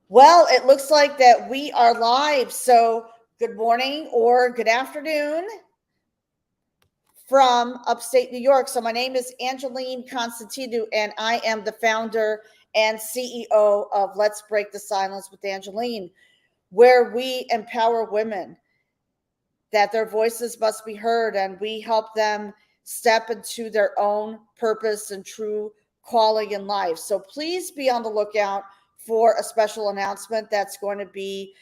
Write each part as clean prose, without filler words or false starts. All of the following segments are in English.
Well, it looks like that we are live. So, good morning or good afternoon from upstate New York. So, my name is Angeline Constantinou, and I am the founder and CEO of Let's Break the Silence with Angeline, where we empower women that their voices must be heard and we help them step into their own purpose and true calling in life. So please be on the lookout for a special announcement that's going to be.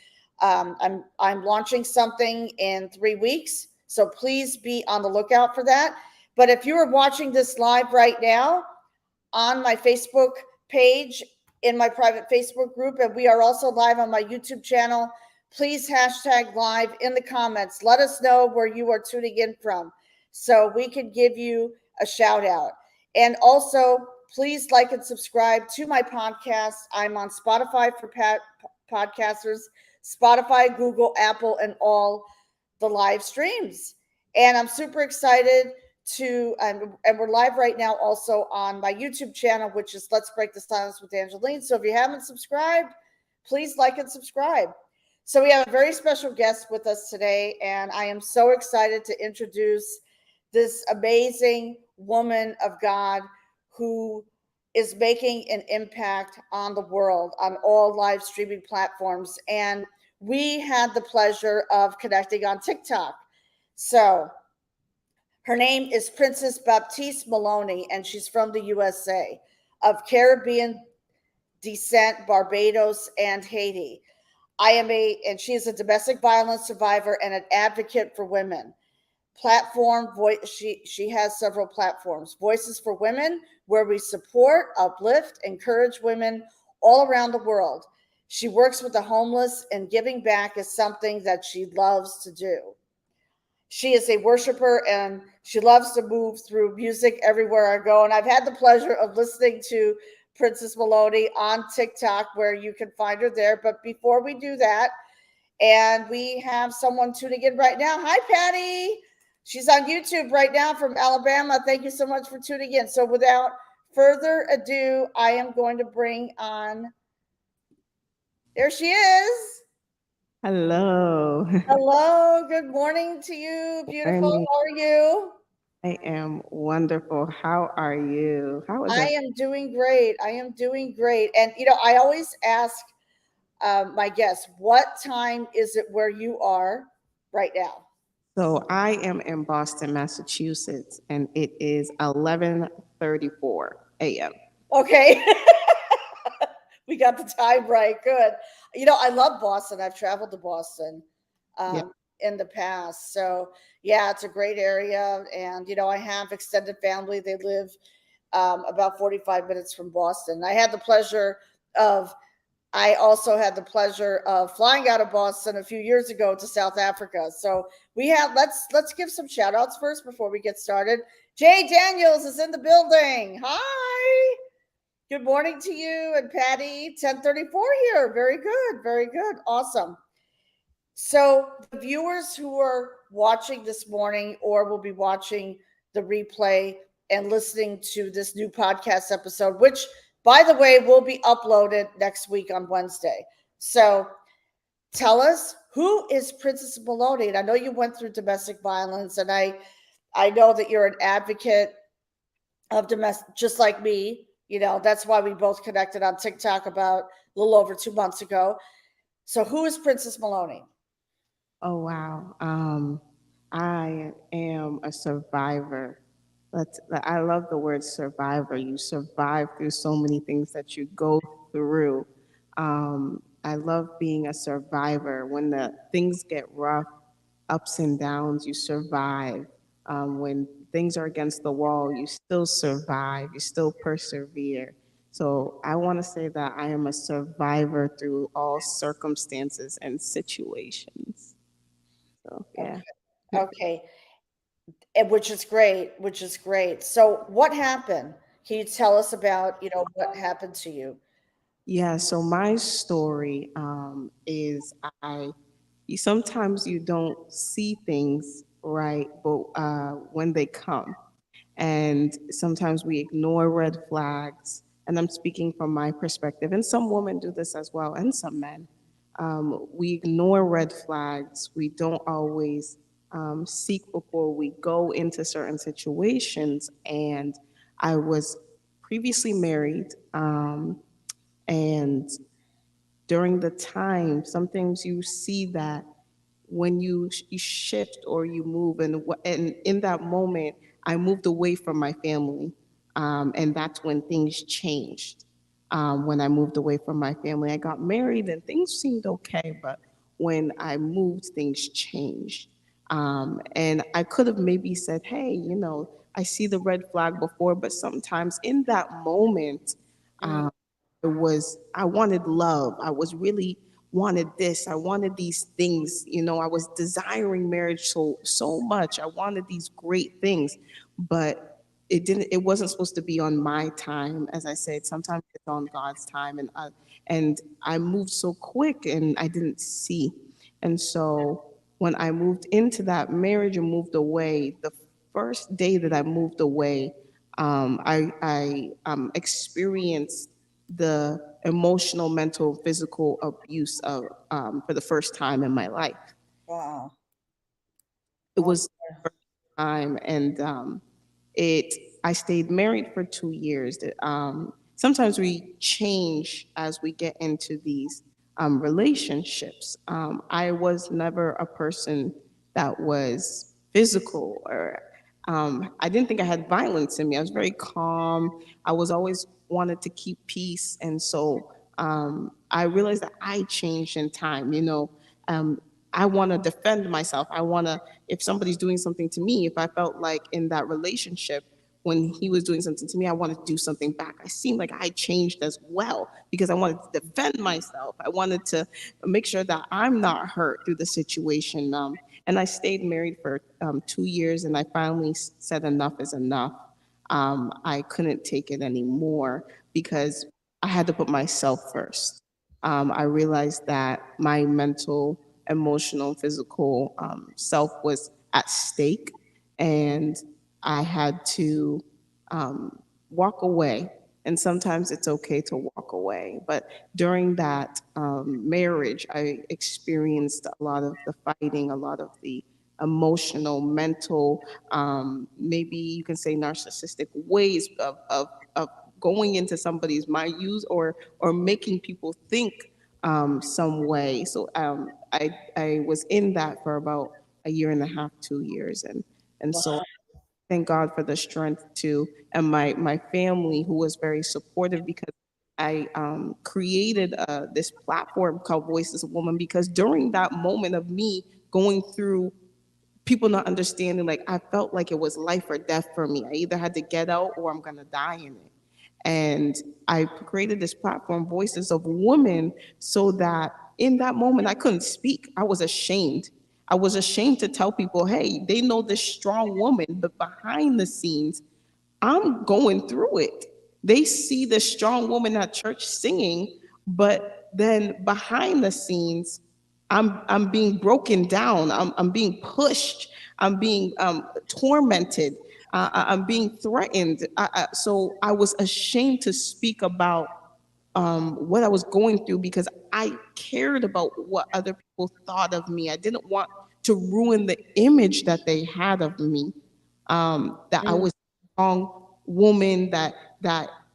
I'm launching something in 3 weeks, so please be on the lookout for that. But if you are watching this live right now on my Facebook page, in my private Facebook group, and we are also live on my YouTube channel, please hashtag live in the comments. Let us know where you are tuning in from so we can give you a shout out. And also, please like and subscribe to my podcast. I'm on Spotify for podcasters, Spotify, Google, Apple, and all the live streams. And I'm super excited and we're live right now also on my YouTube channel, which is Let's Break the Silence with Angeline. So if you haven't subscribed, please like and subscribe. So we have a very special guest with us today, and I am so excited to introduce this amazing woman of God who is making an impact on the world on all live streaming platforms. And we had the pleasure of connecting on TikTok. So her name is Princess Baptiste Maloney, and she's from the USA, of Caribbean descent, Barbados, and Haiti. And she is a domestic violence survivor and an advocate for women. She has several platforms. Voices for Women, where we support, uplift, encourage women all around the world. She works with the homeless, and giving back is something that she loves to do. She is a worshiper and she loves to move through music everywhere I go. And I've had the pleasure of listening to Princess Maloney on TikTok, where you can find her there. But before we do that, and we have someone tuning in right now. Hi, Patty. She's on YouTube right now from Alabama. Thank you so much for tuning in. So without further ado, I am going to bring on, there she is. Hello. Hello, good morning to you. Beautiful. Ernie, How are you? I am wonderful. How are you? How is I it? am doing great. I am doing great. And, I always ask my guests, what time is it where you are right now? So I am in Boston, Massachusetts, and it is 11:34 a.m. Okay. We got the time right. Good. I love Boston. I've traveled to Boston Yeah. in the past. So, yeah, it's a great area. And, I have extended family. They live about 45 minutes from Boston. Of I also had the pleasure of flying out of Boston a few years ago to South Africa. So let's give some shout outs first before we get started. Jay Daniels is in the building. Hi. Good morning to you and Patty. 1034 here. Very good. Very good. Awesome. So the viewers who are watching this morning or will be watching the replay and listening to this new podcast episode, which by the way will be uploaded next week on Wednesday. So tell us, who is Princess Maloney? And I know you went through domestic violence, and I know that you're an advocate of domestic, just like me. That's why we both connected on TikTok about a little over 2 months ago. So who is Princess Maloney? Oh, wow. I am a survivor. I love the word survivor. You survive through so many things that you go through. I love being a survivor. When the things get rough, ups and downs, you survive. When things are against the wall, you still survive, you still persevere. So I want to say that I am a survivor through all circumstances and situations. So, yeah. Okay. Okay. And which is great, which is great. So what happened? Can you tell us about, what happened to you? Yeah, so my story is sometimes you don't see things right, but when they come, and sometimes we ignore red flags and I'm speaking from my perspective, and some women do this as well, and some men. We ignore red flags. We don't always seek before we go into certain situations. And I was previously married, and during the time, sometimes you see that when you shift or you move, and in that moment, I moved away from my family, and that's when things changed. When I moved away from my family, I got married, and things seemed okay, but when I moved, things changed. And I could have maybe said, "Hey, I see the red flag before," but sometimes in that moment, Mm. I wanted love. I was really wanted this. I wanted these things. I was desiring marriage so much. I wanted these great things, but it wasn't supposed to be on my time. As I said, sometimes it's on God's time, and I moved so quick and I didn't see. And so when I moved into that marriage and moved away, the first day that I moved away, I experienced the emotional, mental, physical abuse for the first time in my life. Wow. It Oh, was time, and it I stayed married for 2 years. Sometimes we change as we get into these relationships. I was never a person that was physical, or I didn't think I had violence in me. I was very calm. I was always wanted to keep peace, and so I realized that I changed in time. Um, I want to defend myself. I want to, if somebody's doing something to me, if I felt like in that relationship, when he was doing something to me, I wanted to do something back. I seemed like I changed as well because I wanted to defend myself. I wanted to make sure that I'm not hurt through the situation. And I stayed married for 2 years, and I finally said enough is enough. I couldn't take it anymore because I had to put myself first. I realized that my mental, emotional, physical self was at stake, and I had to walk away. And sometimes it's okay to walk away. But during that marriage, I experienced a lot of the fighting, a lot of the emotional, mental, maybe you can say narcissistic ways of going into somebody's mind, use or making people think some way. So I was in that for about a year and a half, 2 years, and so wow. thank God for the strength to, and my family who was very supportive, because I created this platform called Voices of Woman, because during that moment of me going through people not understanding, like I felt like it was life or death for me. I either had to get out or I'm gonna die in it. And I created this platform, Voices of Women, so that in that moment I couldn't speak. I was ashamed. I was ashamed to tell people, hey, they know this strong woman, but behind the scenes, I'm going through it. They see the strong woman at church singing, but then behind the scenes, I'm being broken down. I'm being pushed. I'm being tormented. I'm being threatened. So I was ashamed to speak about what I was going through because I cared about what other people thought of me. I didn't want to ruin the image that they had of me. That I Mm. was a strong woman that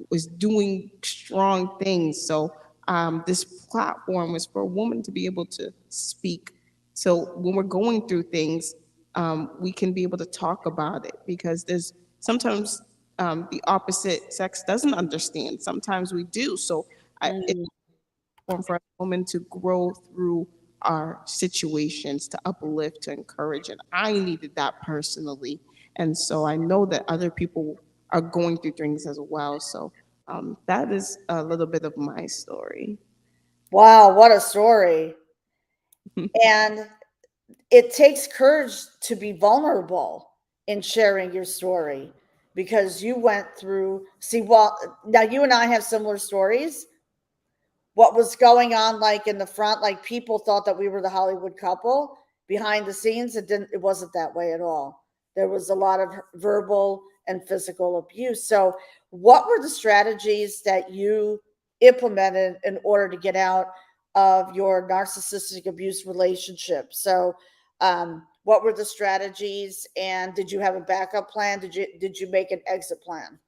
was doing strong things. So this platform was for a woman to be able to speak. So when we're going through things, we can be able to talk about it, because there's sometimes the opposite sex doesn't understand. Sometimes we do. So it's Mm. important for a woman to grow through our situations, to uplift, to encourage. And I needed that personally. And so I know that other people are going through things as well. So that is a little bit of my story. Wow, what a story. And it takes courage to be vulnerable in sharing your story because you went through, see, well, now you and I have similar stories. What was going on, like in the front, like people thought that we were the Hollywood couple. Behind the scenes, it wasn't that way at all. There was a lot of verbal and physical abuse. So what were the strategies that you implemented in order to get out of your narcissistic abuse relationship? So, what were the strategies, and did you have a backup plan? Did you make an exit plan?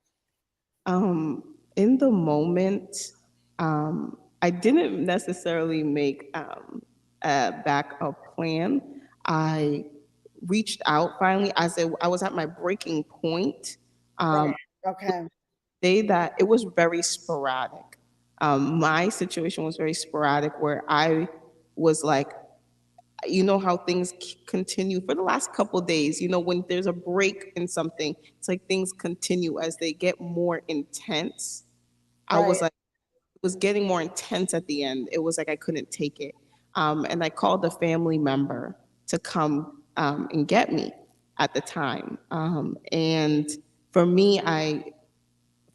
In the moment, I didn't necessarily make a backup plan. I reached out finally as I was at my breaking point. Right. Okay. Say that it was very sporadic. My situation was very sporadic where I was like, you know how things continue for the last couple of days. You know, when there's a break in something, it's like things continue as they get more intense. I Right. was like, it was getting more intense at the end. It was like I couldn't take it. And I called a family member to come and get me at the time. And for me, I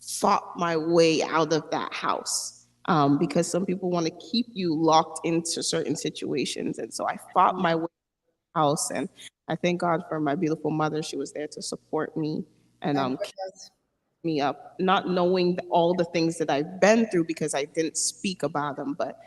fought my way out of that house because some people want to keep you locked into certain situations. And so I fought my way house. And I thank God for my beautiful mother. She was there to support me and Thank keep goodness. me up, not knowing all the things that I've been through because I didn't speak about them. But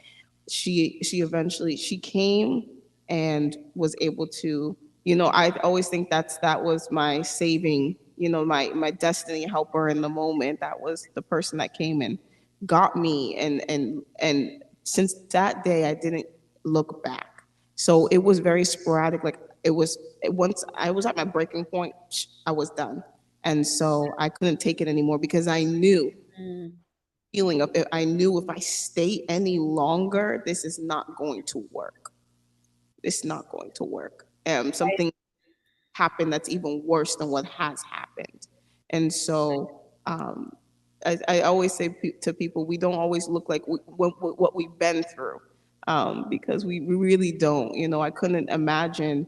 she eventually she came and was able to, you know, I always think that was my saving, you know, my destiny helper in the moment. That was the person that came and got me, and since that day I didn't look back. So it was very sporadic. Like it was once I was at my breaking point, I was done. And so I couldn't take it anymore because I knew Mm, feeling of it. I knew if I stay any longer, this is not going to work. It's not going to work. Something happened that's even worse than what has happened. And so I always say to people, we don't always look like what we've been through because we really don't. You know, I couldn't imagine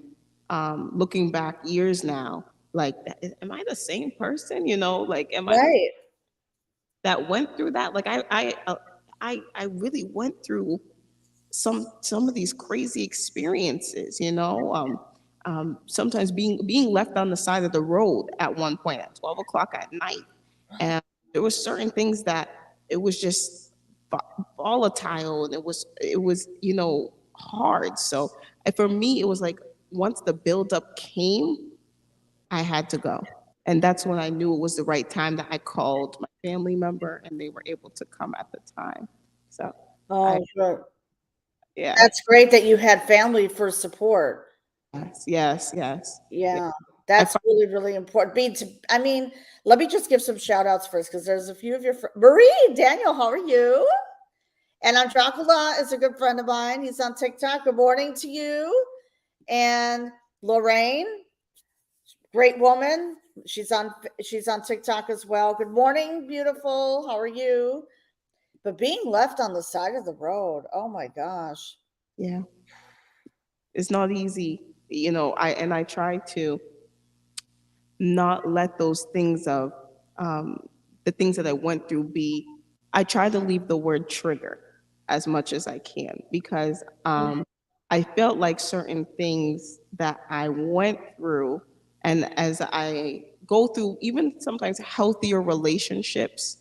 looking back years now, like, am I the same person? You know, like, am I the right. that went through that? Like, I really went through some of these crazy experiences, you know. Sometimes being left on the side of the road at one point at 12 o'clock at night, and there were certain things that it was just volatile, and it was you know hard. So for me, it was like once the buildup came, I had to go. And that's when I knew it was the right time that I called my family member and they were able to come at the time. So I, Oh, sure. yeah. That's great that you had family for support. Yes, yes, yes. Yeah. Yeah, I that's find, really, really important. I mean, let me just give some shout outs first because there's a few of your Marie, Daniel, how are you? And Androcula is a good friend of mine. He's on TikTok. Good morning to you. And Lorraine, great woman. She's on TikTok as well. Good morning, beautiful. How are you? But being left on the side of the road, oh my gosh. yeah, it's not easy. You know, I try to not let those things of the things that I went through be. I try to leave the word trigger as much as I can because I felt like certain things that I went through, and as I go through even sometimes healthier relationships,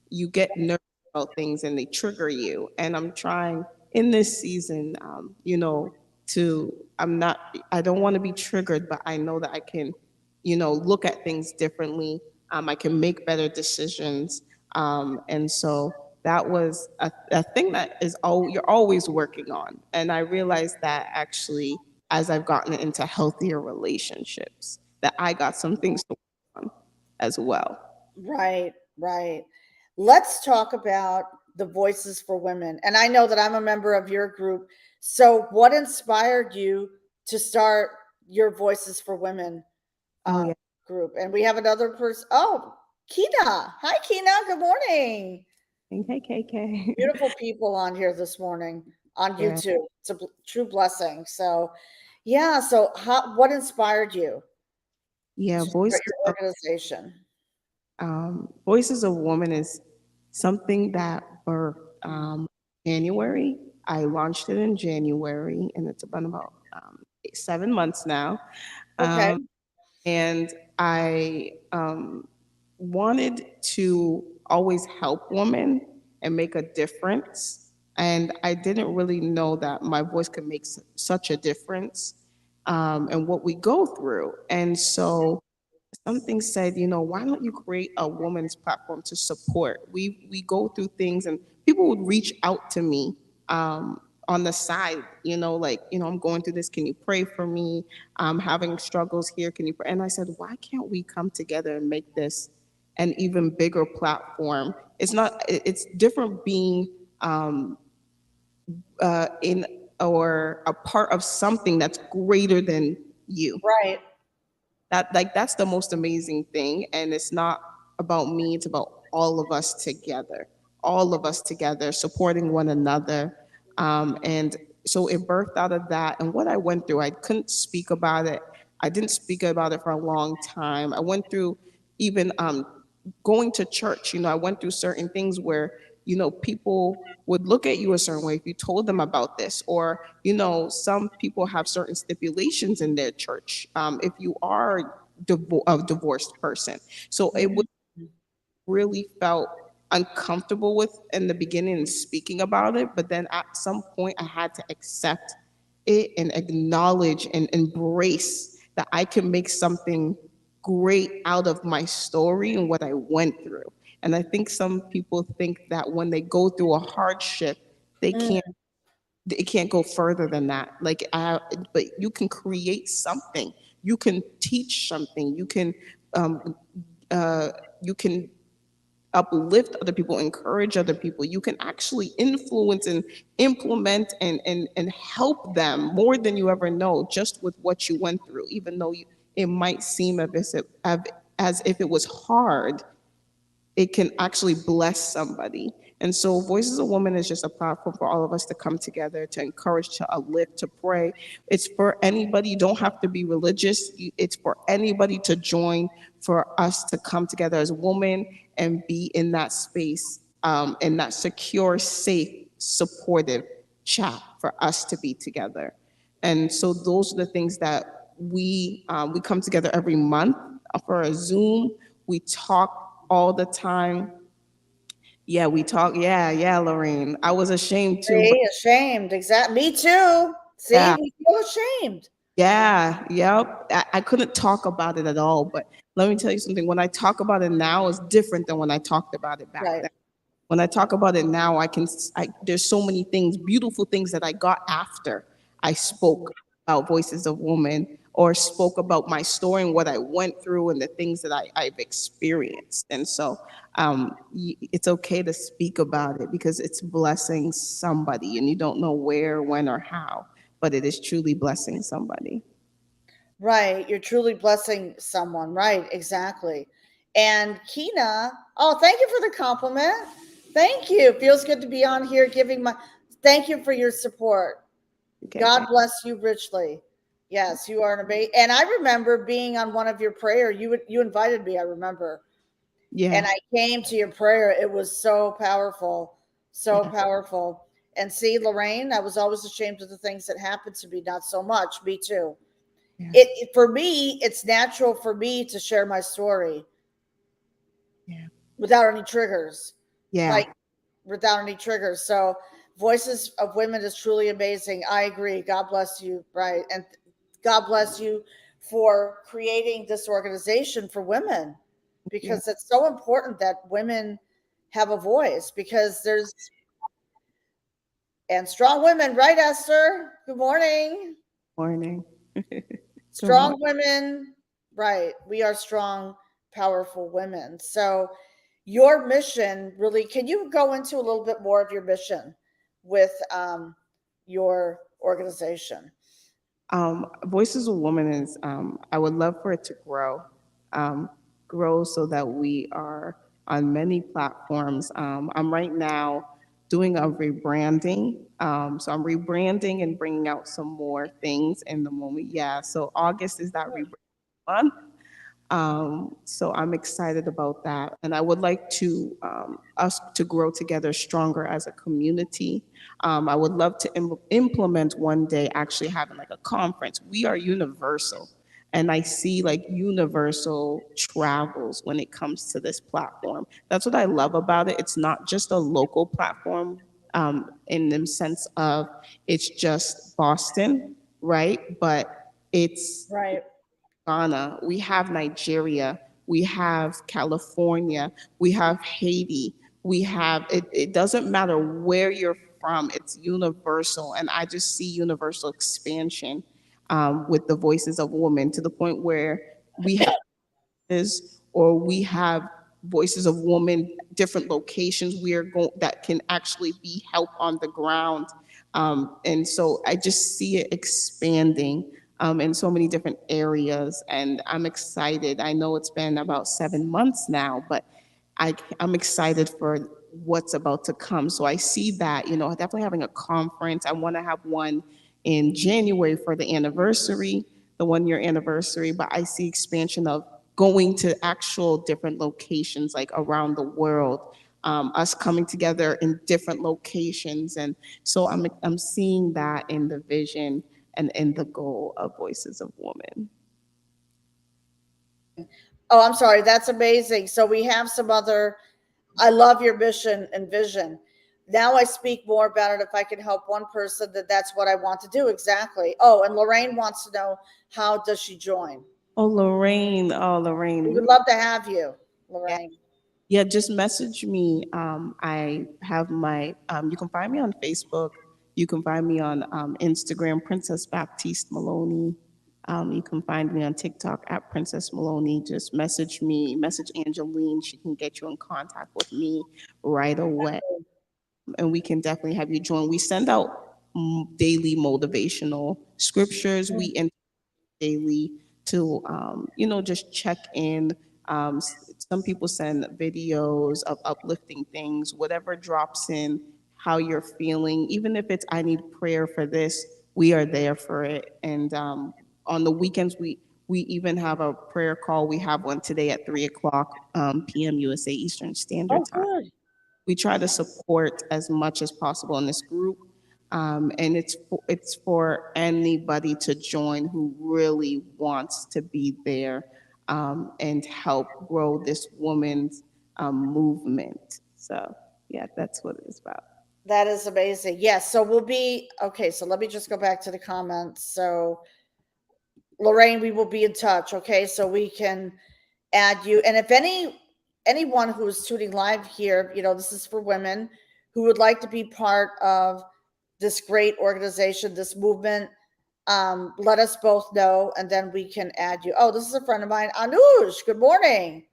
you get nervous about things and they trigger you. And I'm trying in this season, you know, to I don't want to be triggered, but I know that I can, you know, look at things differently. I can make better decisions. And so that was a thing that is you're always working on. And I realized that actually as I've gotten into healthier relationships, that I got some things to work on as well. Right, right. Let's talk about the Voices for Women. And I know that I'm a member of your group. So, what inspired you to start your Voices for Women Oh uh, yeah. group? And we have another person. Oh, Kina. Hi, Kina. Good morning. Hey, KK. Beautiful people on here this morning on Yeah. YouTube. It's a true blessing. So, yeah. So, what inspired you Yeah. to start your organization? Voices of Women is something that for January. I launched it in January, and it's been about 7 months now. Okay. And I wanted to always help women and make a difference. And I didn't really know that my voice could make such a difference in what we go through. And so something said, why don't you create a woman's platform to support? We go through things, and people would reach out to me on the side, like, I'm going through this. Can you pray for me? I'm having struggles here. Can you pray? And I said, why can't we come together and make this an even bigger platform? It's different being in or a part of something that's greater than you. Right. That's the most amazing thing, and it's not about me, it's about all of us together supporting one another. And so it birthed out of that. And what I went through, I couldn't speak about it. I didn't speak about it for a long time. I went through even going to church. I went through certain things where people would look at you a certain way if you told them about this, or some people have certain stipulations in their church if you are a divorced person. So it was really felt uncomfortable with in the beginning and speaking about it, but then at some point I had to accept it and acknowledge and embrace that I can make something great out of my story and what I went through. And I think some people think that when they go through a hardship, they Mm, can't it can't go further than that. But you can create something. You can teach something. Um, you can uplift other people, encourage other people. You can actually influence and implement and help them more than you ever know, just with what you went through, even though it might seem as if it was hard. It can actually bless somebody. And so, Voices of Women is just a platform for all of us to come together, to encourage, to uplift, to pray. It's for anybody. You don't have to be religious. It's for anybody to join, for us to come together as women and be in that space, in that secure, safe, supportive chat for us to be together. And so, those are the things that we come together every month for a Zoom. We talk all the time. Yeah, we talk. Yeah, yeah, Lorraine. I was ashamed too, but see, ashamed. Exactly. Me too. See, yeah, we feel ashamed. yeah, yep. I couldn't talk about it at all. But let me tell you something. When I talk about it now, it's different than when I talked about it back Right. then. When I talk about it now, there's so many things, beautiful things that I got after I spoke about Voices of Women, or spoke about my story and what I went through and the things that I've experienced. And so it's okay to speak about it because it's blessing somebody, and you don't know where, when, or how, but it is truly blessing somebody. Right. You're truly blessing someone. Right. Exactly. And Kina, oh, thank you for the compliment. Thank you. Feels good to be on here giving my thank you for your support. Okay, God thank bless you richly. Yes, you are an amazing. And I remember being on one of your prayer. You invited me. I remember, yeah, and I came to your prayer. It was so powerful, so yeah, powerful. And see, Lorraine, I was always ashamed of the things that happened to me. Not so much. Me too. yeah, For me, it's natural for me to share my story yeah, without any triggers, yeah, like without any triggers. So, Voices of Women is truly amazing. I agree. God bless you, right? And God bless you for creating this organization for women, yeah. because it's so important that women have a voice, because there's and strong women, right, Esther? Good morning. Morning. Good morning. Strong women, right? We are strong, powerful women. So, your mission really, can you go into a little bit more of your mission with your organization? Voices of Women is, I would love for it to um, grow so that we are on many platforms. I'm right now doing a rebranding. So I'm rebranding and bringing out some more things in the moment. Yeah, so August is that rebrand month. So I'm excited about that, and I would like to us to grow together stronger as a community. I would love to implement one day actually having like a conference. We are universal, And I see like universal travels when it comes to this platform. That's what I love about it. It's not just a local platform, in the sense of it's just Boston, right? But it's Right. Ghana, we have Nigeria, we have California, we have Haiti, we have it doesn't matter where you're from, it's universal. And I just see universal expansion, with the voices of women, to the point where we have or we have voices of women, different locations we are going that can actually be help on the ground. And so I just see it expanding, in so many different areas, and I'm excited. I know it's been about 7 months now, but I'm excited for what's about to come. So I see that, definitely having a conference. I want to have one in January for the anniversary, the 1 year anniversary, but I see expansion of going to actual different locations like around the world, us coming together in different locations. And so I'm seeing that in the vision and in the goal of Voices of Women. Oh, I'm sorry. That's amazing. So we have some other, I love your mission and vision. Now I speak more about it. If I can help one person, that that's what I want to do. Exactly. Oh, and Lorraine wants to know, how does she join? Oh, Lorraine. Oh, We Lorraine. would love to have you, Yeah, Lorraine. yeah, just message me. I have you can find me on Facebook. You can find me on Instagram, Princess Baptiste Maloney. You can find me on TikTok at Princess Maloney. Just message me, message Angeline. She can get you in contact with me right away. And we can definitely have you join. We send out daily motivational scriptures. We daily to just check in. Some people send videos of uplifting things, whatever drops in, how you're feeling. Even if it's I need prayer for this, we are there for it. And on the weekends, we even have a prayer call. We have one today at 3 o'clock p.m. USA Eastern Standard Oh, Time. good. We try to support as much as possible in this group. And it's for anybody to join who really wants to be there, and help grow this women's movement. So yeah, that's what it's about. That is amazing. Yes. So we'll be okay. So let me just go back to the comments. So Lorraine, we will be in touch. Okay. So we can add you. And if anyone who is tuning live here, this is for women who would like to be part of this great organization, this movement, let us both know, and then we can add you. Oh, this is a friend of mine, Anuj. Good morning.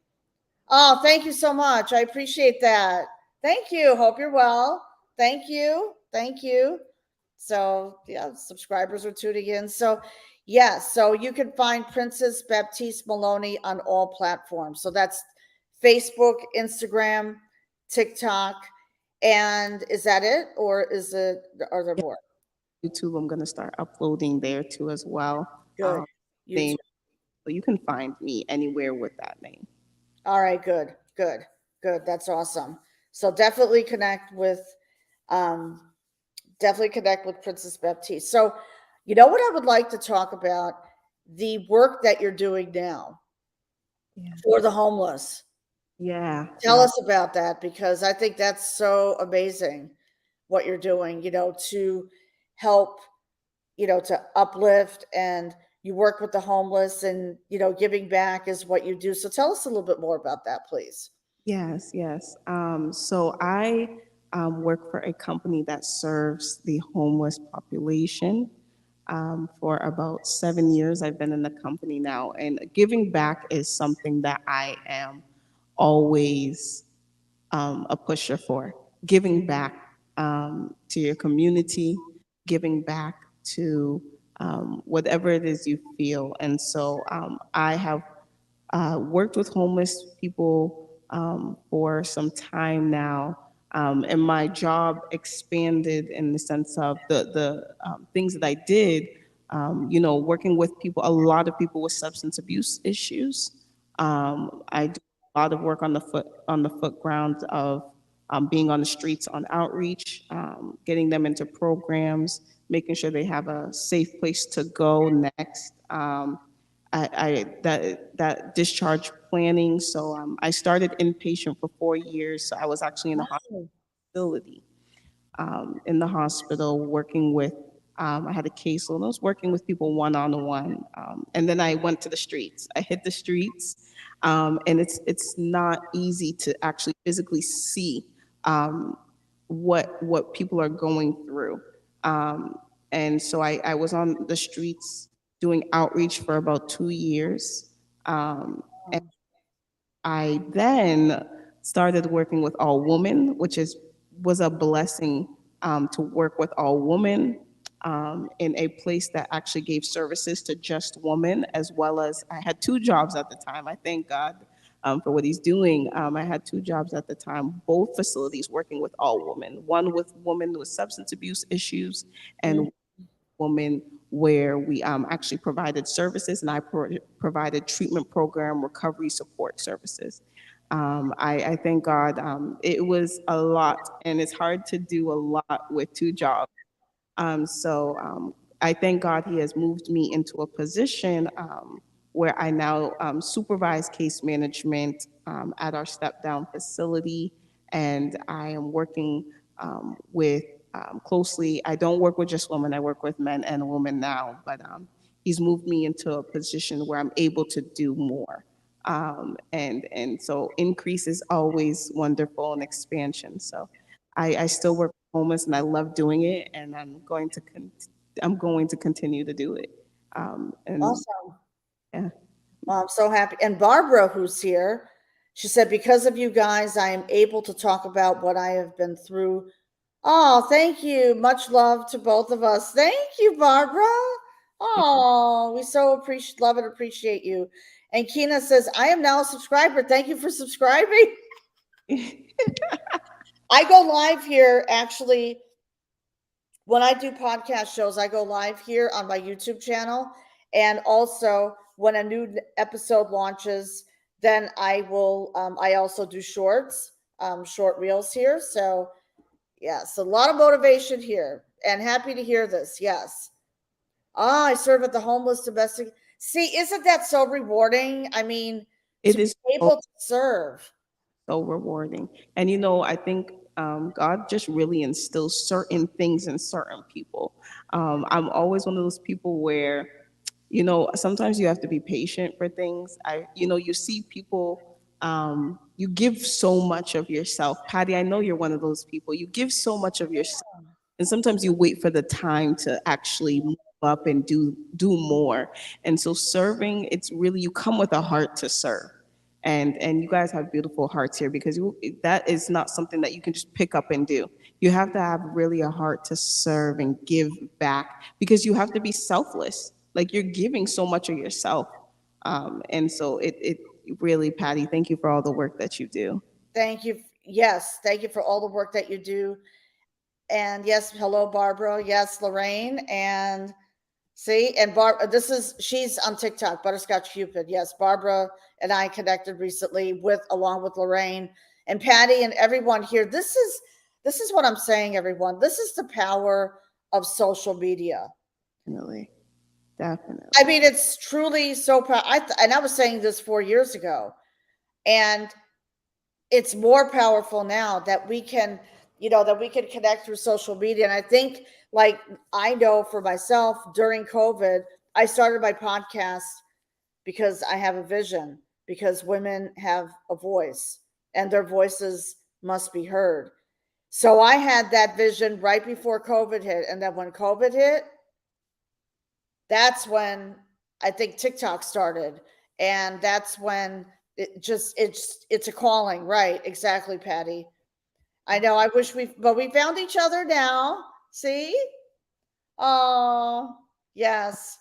Oh, thank you so much. I appreciate that. Thank you. Hope you're well. Thank you. Thank you. So, yeah, subscribers are tuning in. So, yeah, so you can find Princess Baptiste Maloney on all platforms. So that's Facebook, Instagram, TikTok. And is that it? Or are there more? YouTube, I'm gonna start uploading there too as well. Good. Name, YouTube. so you can find me anywhere with that name. All right, good, good, good. That's awesome. So um, definitely connect with Princess Baptiste. So, you know what I would like to talk about? The work that you're doing now Yeah, for the homeless. yeah, Tell yeah. us about that, because I think that's so amazing what you're doing, to help, to uplift, and you work with the homeless, and, giving back is what you do. So tell us a little bit more about that, please. Yes, yes. So I work for a company that serves the homeless population. For about 7 years, I've been in the company now, and giving back is something that I am always a pusher for. Giving back to your community, giving back to whatever it is you feel. And so I have worked with homeless people for some time now. And my job expanded in the sense of the things that I did, working with people, a lot of people with substance abuse issues. I do a lot of work on the foot ground of being on the streets on outreach, getting them into programs, making sure they have a safe place to go next. that discharge planning. So I started inpatient for 4 years. So I was actually in a Oh, facility, in the hospital working with, I had a caseload. I was working with people one on one, and then I went to the streets. I hit the streets, and it's not easy to actually physically see what people are going through. And so I was on the streets doing outreach for about 2 years. I then started working with all women, which was a blessing, to work with all women, in a place that actually gave services to just women, as well as I had two jobs at the time. I thank God, for what He's doing. I had two jobs at the time, both facilities working with all women. One with women with substance abuse issues, mm, and woman where we actually provided services, and I provided treatment program recovery support services. I thank God. It was a lot, and it's hard to do a lot with two jobs. So I thank God He has moved me into a position, where I now supervise case management, at our step down facility, and I am working, with, closely. I don't work with just women, I work with men and women now, but He's moved me into a position where I'm able to do more. And so increase is always wonderful, and expansion. So I still work with homeless, and I love doing it, and I'm going to continue to do it. And awesome. yeah, Well, I'm so happy. And Barbara, who's here, she said, because of you guys, I am able to talk about what I have been through. Oh, thank you. Much love to both of us. Thank you, Barbara. Oh, we so appreciate, love and appreciate you. And Kina says, I am now a subscriber. Thank you for subscribing. I go live here actually when I do podcast shows. I go live here on my YouTube channel. And also when a new episode launches, then I also do shorts, short reels here. So, yes, a lot of motivation here and happy to hear this. Yes. Ah, I serve at the homeless domestic. See, isn't that so rewarding? I mean, to it be is so, able to serve. so rewarding. And I think, God just really instills certain things in certain people. I'm always one of those people where, sometimes you have to be patient for things. You see people, you give so much of yourself. Patty, I know you're one of those people. You give so much of yourself, and sometimes you wait for the time to actually move up and do more. And so serving, it's really, you come with a heart to serve. And you guys have beautiful hearts here, because that is not something that you can just pick up and do. You have to have really a heart to serve and give back, because you have to be selfless. Like, you're giving so much of yourself. And so it really, Patty, thank you for all the work that you do. Thank you. Yes, thank you for all the work that you do. And yes, hello, Barbara. Yes, Lorraine. And see, and she's on TikTok, Butterscotch Cupid. Yes, Barbara and I connected recently along with Lorraine and Patty and everyone here. This is what I'm saying, everyone. This is the power of social media. Definitely. I Definitely. mean, it's truly so powerful. And I was saying this 4 years ago, and it's more powerful now that we can connect through social media. And I think, like, I know for myself during COVID, I started my podcast because I have a vision, because women have a voice and their voices must be heard. So I had that vision right before COVID hit. And then when COVID hit, that's when I think TikTok started. And that's when it's a calling, right? Exactly, Patty. I know. I wish but we found each other now. See? Oh, yes.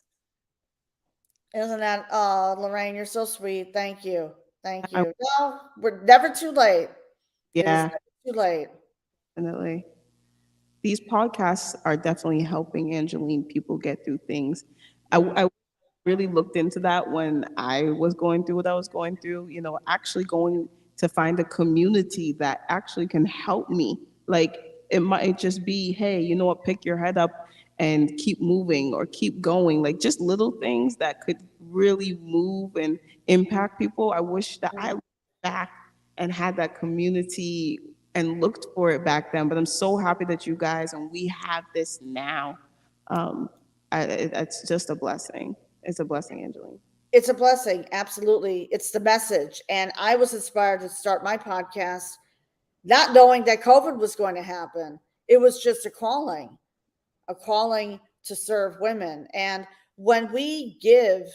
Isn't that, oh, Lorraine, you're so sweet. Thank you. Thank I, you. No, we're never too late. It is yeah, never too late. definitely. These podcasts are definitely helping Angeline people get through things. I really looked into that when I was going through what I was going through, actually going to find a community that actually can help me. Like, it might just be, hey, you know what, pick your head up and keep moving or keep going, like just little things that could really move and impact people. I wish that I looked back and had that community and looked for it back then. But I'm so happy that you guys and we have this now. Um, it's just a blessing. It's a blessing, Angeline. It's a blessing. Absolutely. It's the message. And I was inspired to start my podcast, not knowing that COVID was going to happen. It was just a calling to serve women. And when we give,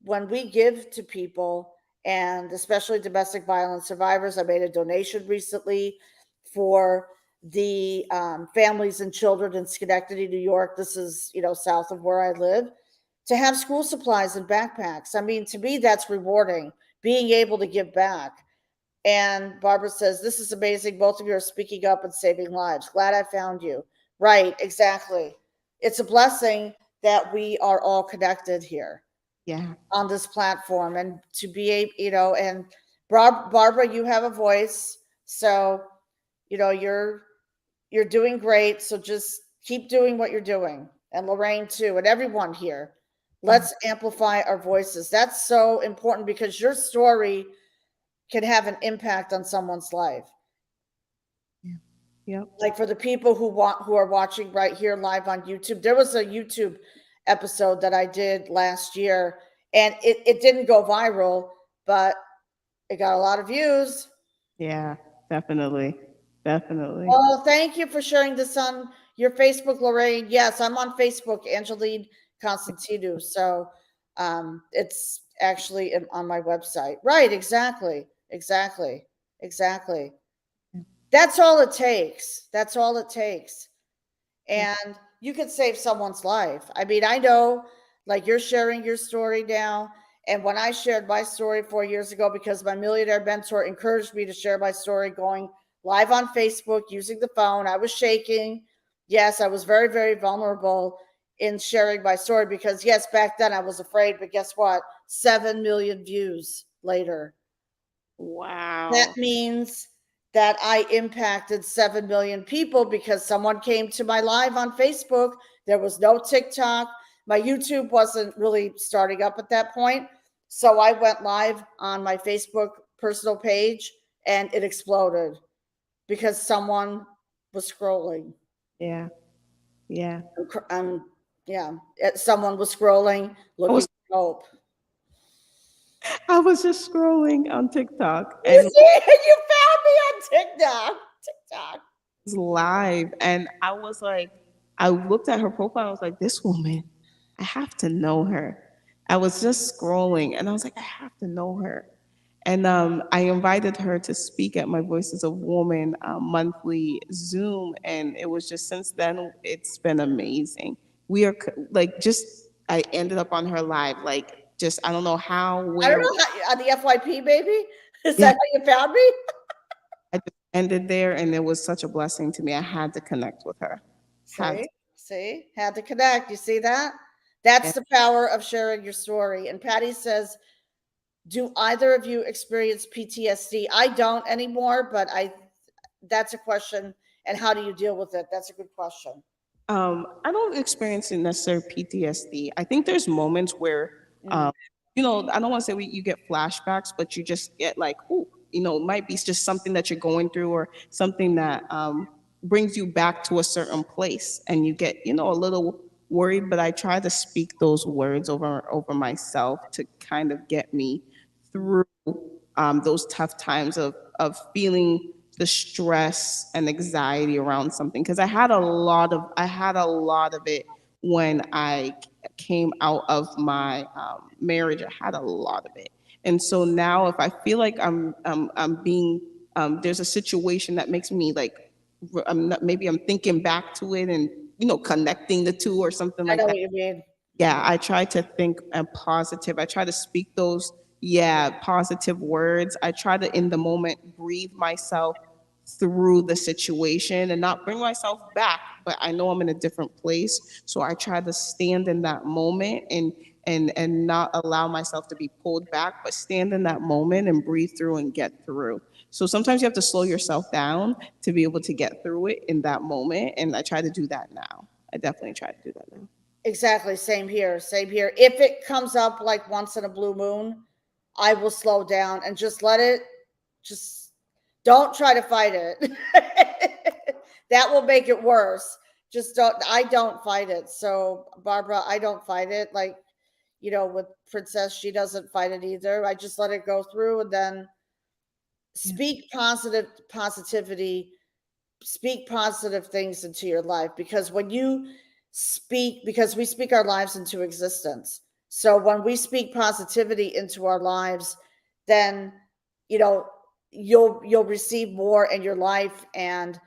when we give to people, and especially domestic violence survivors, I made a donation recently for the families and children in Schenectady, New York. This is, south of where I live, to have school supplies and backpacks. I mean, to me, that's rewarding, being able to give back. And Barbara says, "This is amazing. Both of you are speaking up and saving lives. Glad I found you." Right, exactly. It's a blessing that we are all connected here Yeah. on this platform, and to be able, and Barbara, you have a voice. So, you're doing great. So just keep doing what you're doing. And Lorraine too, and everyone here. Let's amplify our voices. That's so important because your story can have an impact on someone's life. Yeah. Yep. Like for the people who are watching right here live on YouTube, there was a YouTube episode that I did last year, and it didn't go viral, but it got a lot of views. Yeah, definitely. Definitely. Oh, thank you for sharing this on your Facebook, Lorraine. Yes, I'm on Facebook, Angeline Constantinu. So it's actually on my website. Right, exactly. Exactly. Exactly. That's all it takes. That's all it takes. Yeah. And you could save someone's life. I mean, I know, like, you're sharing your story now. And when I shared my story 4 years ago, because my millionaire mentor encouraged me to share my story going live on Facebook using the phone, I was shaking. Yes, I was very, very vulnerable in sharing my story because, yes, back then I was afraid. But guess what? 7 million views later. That Wow. means that I impacted 7 million people because someone came to my live on Facebook. There was no TikTok. My YouTube wasn't really starting up at that point. So I went live on my Facebook personal page and it exploded because someone was scrolling. Yeah. Yeah. Um, yeah, someone was scrolling I looking was for hope. I was just scrolling on TikTok You and see, you found me on TikTok. TikTok. was live and I was like I looked at her profile, I was like, this woman, I have to know her. I was just scrolling and I was like, I have to know her. And I invited her to speak at my Voices of Woman monthly Zoom, and it was just since then it's been amazing. We are like just I ended up on her live, like just I don't know how, I don't where. know how, on the FYP, baby. Is Yeah, that how you found me? I just ended there, and it was such a blessing to me. I had to connect with her. Had See, see, had to connect. You see that? That's to. the power of sharing your story. And Patty says, "Do either of you experience PTSD?" I don't anymore, but I. That's a question. And how do you deal with it? That's a good question. I don't experience necessarily PTSD. I think there's moments where, Mm. I don't want to say you get flashbacks, but you just get like, oh, it might be just something that you're going through or something that brings you back to a certain place, and you get, a little worried. But I try to speak those words over myself to kind of get me through those tough times of feeling the stress and anxiety around something, because I had a lot of it when I came out of my marriage. I had a lot of it, and so now if I feel like I'm being there's a situation that makes me like maybe I'm thinking back to it and connecting the two or something I like know that. what you mean. Yeah, I try to think positive. I try to speak those, yeah, positive words. I try to, in the moment, breathe myself through the situation and not bring myself back. But I know I'm in a different place, so I try to stand in that moment and not allow myself to be pulled back, but stand in that moment and breathe through and get through. So sometimes you have to slow yourself down to be able to get through it in that moment, and I try to do that now. I definitely try to do that now. Exactly. Same here. Same here. If it comes up like once in a blue moon, I will slow down and just let it, just don't try to fight it. That will make it worse. Just don't, I don't fight it. So, Barbara, I don't fight it. Like, with Princess, she doesn't fight it either. I just let it go through and then Yeah, speak positivity, speak positive things into your life, because when you speak, because we speak our lives into existence, so when we speak positivity into our lives, then you know you'll receive more in your life, and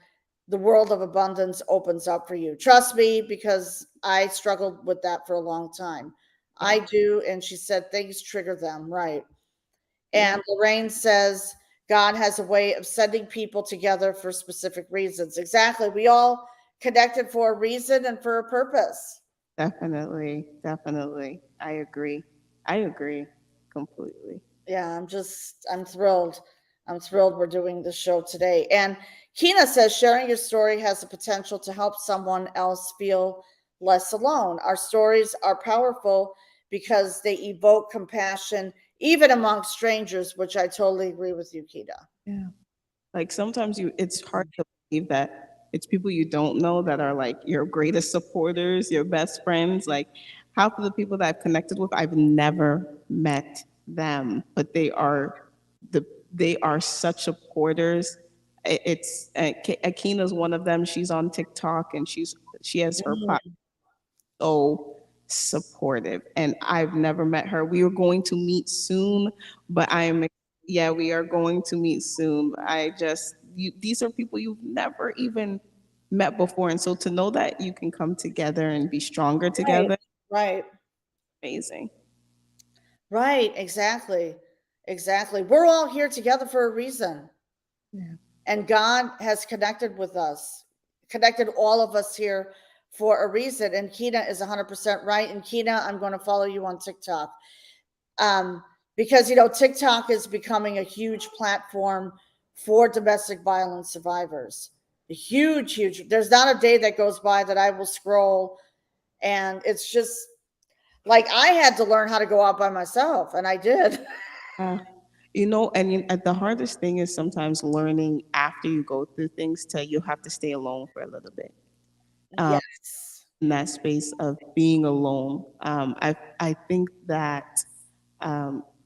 the world of abundance opens up for you. Trust me, because I struggled with that for a long time. I yeah, do. And she said things trigger them, right? yeah. And Lorraine says God has a way of sending people together for specific reasons. Exactly. We all connected for a reason and for a purpose. Definitely, definitely. I agree. I agree completely. Yeah, I'm thrilled. I'm thrilled we're doing this show today. And Kina says sharing your story has the potential to help someone else feel less alone. Our stories are powerful because they evoke compassion, even among strangers, which I totally agree with you, Kina. Yeah. Like sometimes it's hard to believe that it's people you don't know that are like your greatest supporters, your best friends. Like half of the people that I've connected with, I've never met them, but the they are such supporters. It's Akina's one of them. She's on TikTok and she has her platform, so supportive. And I've never met her. We are going to meet soon, but yeah, we are going to meet soon. These are people you've never even met before. And so to know that you can come together and be stronger Right, together, right, amazing. right. Exactly. Exactly. We're all here together for a reason. Yeah. And God has connected with us, connected all of us here for a reason. And Kina is 100% right. And Kina, I'm going to follow you on TikTok, um, because TikTok is becoming a huge platform for domestic violence survivors. A huge, huge. There's not a day that goes by that I will scroll, and it's just like I had to learn how to go out by myself, and I did. Uh, the hardest thing is sometimes learning after you go through things to you have to stay alone for a little bit. Yes. In that space of being alone. I think that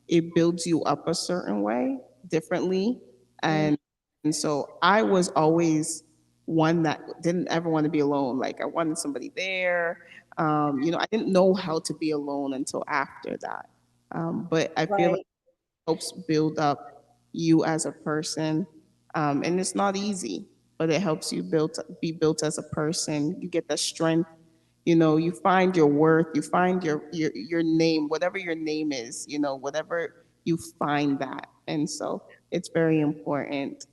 it builds you up a certain way differently, Mm, and so I was always one that didn't ever want to be alone. Like I wanted somebody there. I didn't know how to be alone until after that. But I feel like right. it helps build up you as a person, and it's not easy, but it helps you be built as a person. You get the strength, you find your worth, you find your name, whatever your name is, whatever, you find that. And so it's very important,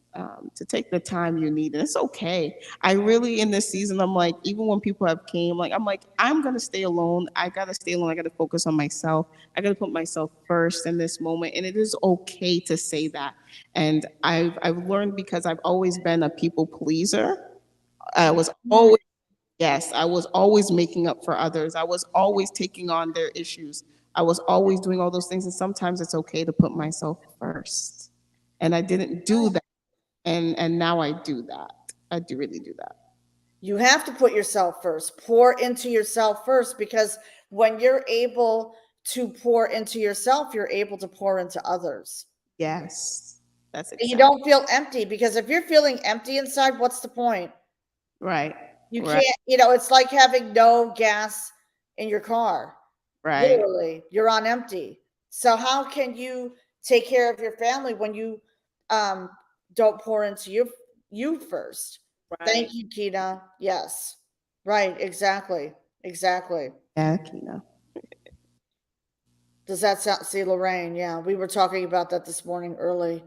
to take the time you need, and it's okay. I really, in this season, I'm like, even when people have came, like, I'm like, I'm gonna stay alone. I gotta stay alone. I gotta focus on myself. I gotta put myself first in this moment, and it is okay to say that. And I've learned, because I've always been a people pleaser. I was Mm, always Yes, I was always making up for others. I was always taking on their issues. I was always doing all those things. And sometimes it's okay to put myself first. And I didn't do that. And now I do that. I do really do that. You have to put yourself first, pour into yourself first, because when you're able to pour into yourself, you're able to pour into others. Yes. That's And you exact. don't feel empty, because if you're feeling empty inside, what's the point? Right. You Right. can't, it's like having no gas in your car. Right. Literally, you're on empty. So how can you take care of your family when you um don't pour into you first? Right. Thank you, Kina. Yes. Right, exactly. Exactly. Yeah, Kina. Does that sound, see, Lorraine? Yeah, we were talking about that this morning early.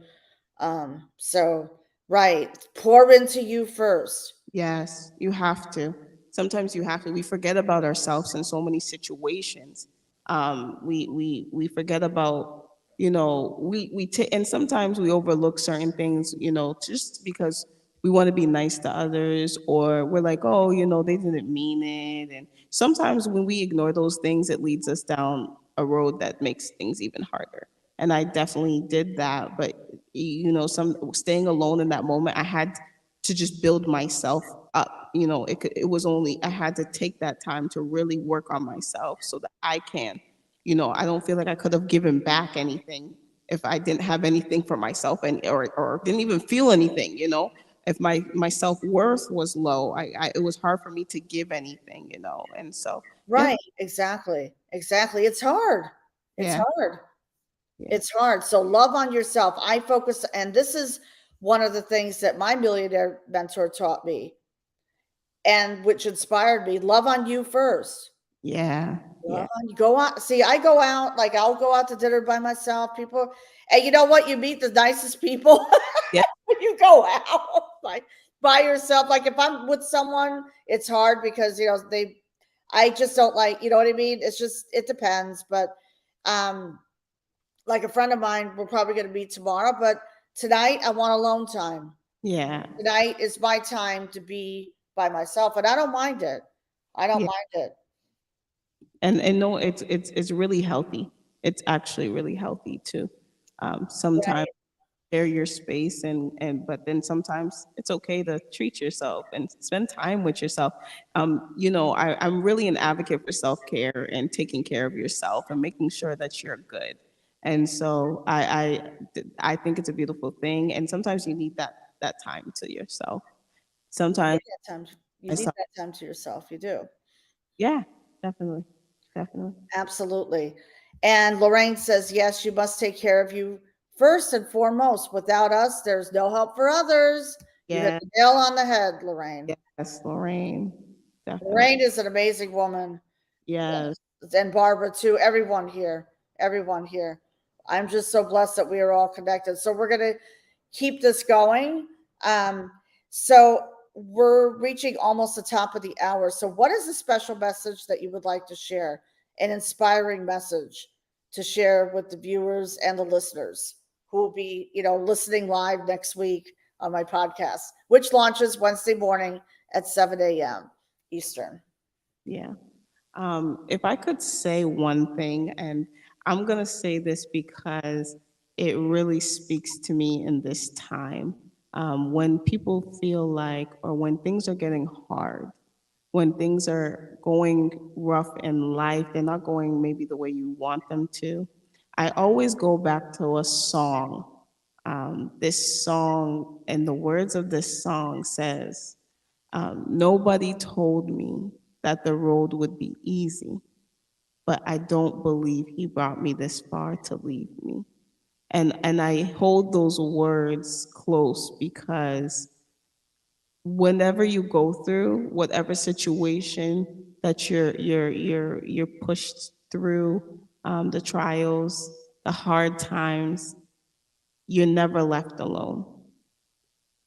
So right, pour into you first. Yes, you have to. Sometimes you have to. We forget about ourselves in so many situations. We forget about, and sometimes we overlook certain things, just because we want to be nice to others, or we're like, oh, they didn't mean it. And sometimes when we ignore those things, it leads us down a road that makes things even harder. And I definitely did that. But, some staying alone in that moment, I had to just build myself up. It was only, I had to take that time to really work on myself so that I can, I don't feel like I could have given back anything if I didn't have anything for myself, and or didn't even feel anything. If my self-worth was low, it was hard for me to give anything. And so yeah. Right. Exactly. Exactly. It's hard. It's Yeah. hard. Yeah. It's hard. So love on yourself. I focus, and this is one of the things that my millionaire mentor taught me and which inspired me. Love on you first. Yeah. Love Yeah. on you. Go out. See, I go out, like I'll go out to dinner by myself. People, and you know what? You meet the nicest people Yeah. when you go out like by yourself. Like if I'm with someone, it's hard because I just don't like, you know what I mean? It's just, it depends. But um, like a friend of mine, we're probably going to meet tomorrow, but tonight I want alone time. Yeah. Tonight is my time to be by myself, and I don't mind it. I don't Yeah. mind it. And no, it's really healthy. It's actually really healthy too. Sometimes Right. share your space, and but then sometimes it's okay to treat yourself and spend time with yourself. I'm really an advocate for self-care and taking care of yourself and making sure that you're good. And so I think it's a beautiful thing, and sometimes you need that time to yourself. You Sometimes need that time. You need myself. that time to yourself. You do. Yeah, definitely. Definitely. Absolutely. And Lorraine says, yes, you must take care of you first and foremost. Without us, there's no help for others. You hit Yeah. the nail on the head, Lorraine. Yes, Lorraine. Definitely. Lorraine is an amazing woman. Yes. And Barbara too. Everyone here. I'm just so blessed that we are all connected. So we're going to keep this going. Um, so we're reaching almost the top of the hour. So what is a special message that you would like to share? An inspiring message to share with the viewers and the listeners who will be, listening live next week on my podcast, which launches Wednesday morning at 7 a.m. Eastern. Yeah. If I could say one thing, and I'm going to say this because it really speaks to me in this time. When people feel like, or when things are getting hard, when things are going rough in life, they're not going maybe the way you want them to. I always go back to a song. This song, and the words of this song says, nobody told me that the road would be easy, but I don't believe he brought me this far to leave me. And I hold those words close because whenever you go through whatever situation that you're pushed through, the trials, the hard times, you're never left alone.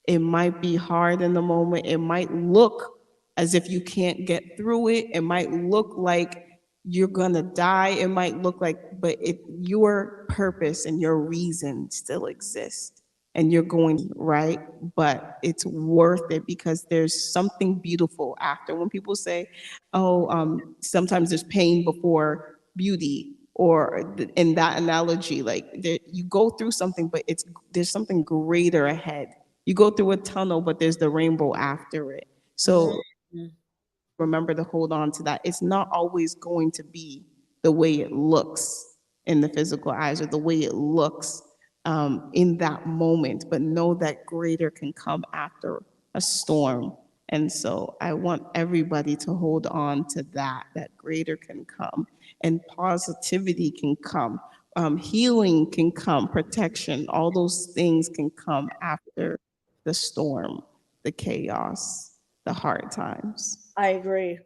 It might be hard in the moment. It might look as if you can't get through it. It might look like you're gonna die. It might look like, but your purpose and your reason still exists, and you're going right. But it's worth it because there's something beautiful after. When people say, "Oh, sometimes there's pain before beauty," or in that analogy, like you go through something, but there's something greater ahead. You go through a tunnel, but there's the rainbow after it. So Mhm. remember to hold on to that. It's not always going to be the way it looks in the physical eyes or the way it looks in that moment, but know that greater can come after a storm. And so I want everybody to hold on to that greater can come and positivity can come. Healing can come, protection, all those things can come after the storm, the chaos, the hard times. I agree.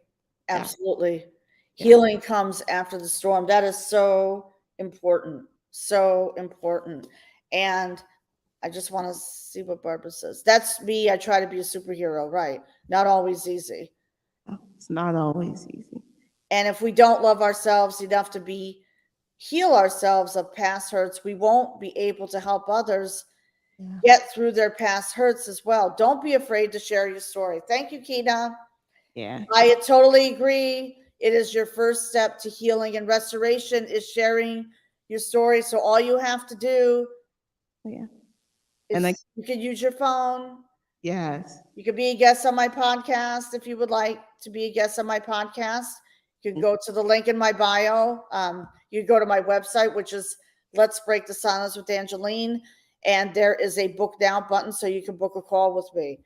Yeah, Absolutely. yeah. Healing comes after the storm. That is so important. So important. And I just want to see what Barbara says. That's me. I try to be a superhero, right? Not always easy. It's not always easy. And if we don't love ourselves enough to heal ourselves of past hurts, we won't be able to help others Yeah. get through their past hurts as well. Don't be afraid to share your story. Thank you, Keena. Yeah. I totally agree. It is your first step to healing and restoration is sharing your story. So all you have to do Yeah. And is like, you can use your phone. yes. You could be a guest on my podcast if you would like to be a guest on my podcast. You can go to the link in my bio. You go to my website, which is Let's Break the Silence with Angeline. And there is a book now button so you can book a call with me.